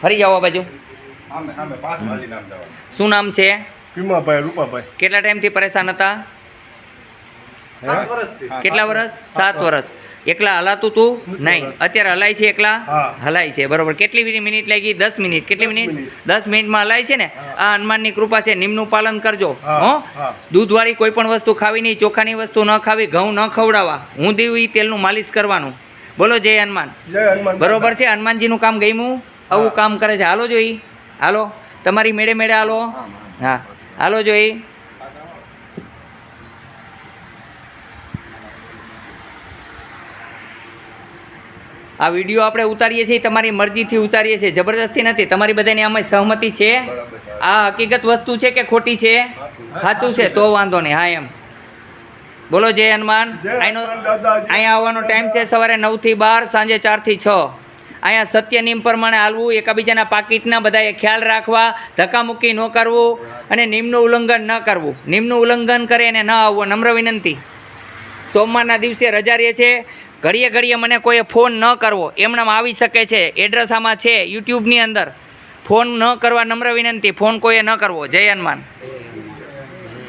ફરી જાઓ આ બાજુ. શું નામ છે? ભીમાભાઈ રૂપાભાઈ. કેટલા ટાઈમથી પરેશાન હતા? કેટલા વર્ષ? 7 વર્ષ. એકલા હલાતું તું નહીં? અત્યારે હલાય છે? એકલા હલાય છે, બરોબર. કેટલી મિનિટ લાગી? 10 મિનિટ. કેટલી મિનિટ? 10 મિનિટમાં હલાય છે ને. આ હનુમાનની કૃપા છે. નિયમનું પાલન કરજો. હો, દૂધવાળી કોઈ પણ વસ્તુ ખાવી નહીં, ચોખાની વસ્તુ ન ખાવી, ઘઉં ન ખવડાવવા, હું દેવી તેલનું માલિશ કરવાનું. બોલો જય હનુમાન. બરોબર છે. હનુમાનજીનું કામ ગમ્યું? આવું કામ કરે છે. હાલો જોઈ, હાલો તમારી મેળે મેળે હાલો. હા હાલો જોઈ. આ વિડીયો આપણે ઉતારીએ છીએ તમારી મરજીથી ઉતારીએ છીએ, જબરદસ્તી નથી. તમારી બધાની આમાં સહમતિ છે? આ હકીકત વસ્તુ છે કે ખોટી છે? સાચું છે તો વાંધો નહીં. હા એમ બોલો જય હનુમાન. અહીંયા આવવાનો ટાઈમ છે સવારે 9 થી 12, સાંજે 4 થી 6. અહીંયા સત્ય નિયમ પ્રમાણે હાલવું, એકાબીજાના પાકીટના બધાએ ખ્યાલ રાખવા, ધક્કામુક્કી ન કરવું અને નિયમનું ઉલ્લંઘન ન કરવું. નિયમનું ઉલ્લંઘન કરે એને ન આવવું, નમ્ર વિનંતી. સોમવારના દિવસે રજા રહે છે. ઘડીએ ઘડીએ મને કોઈએ ફોન ન કરવો, એમનામાં આવી શકે છે. એડ્રેસ આમાં છે યુટ્યુબની અંદર. ફોન ન કરવા, નમ્ર વિનંતી. ફોન કોઈએ ન કરવો. જય હનુમાન.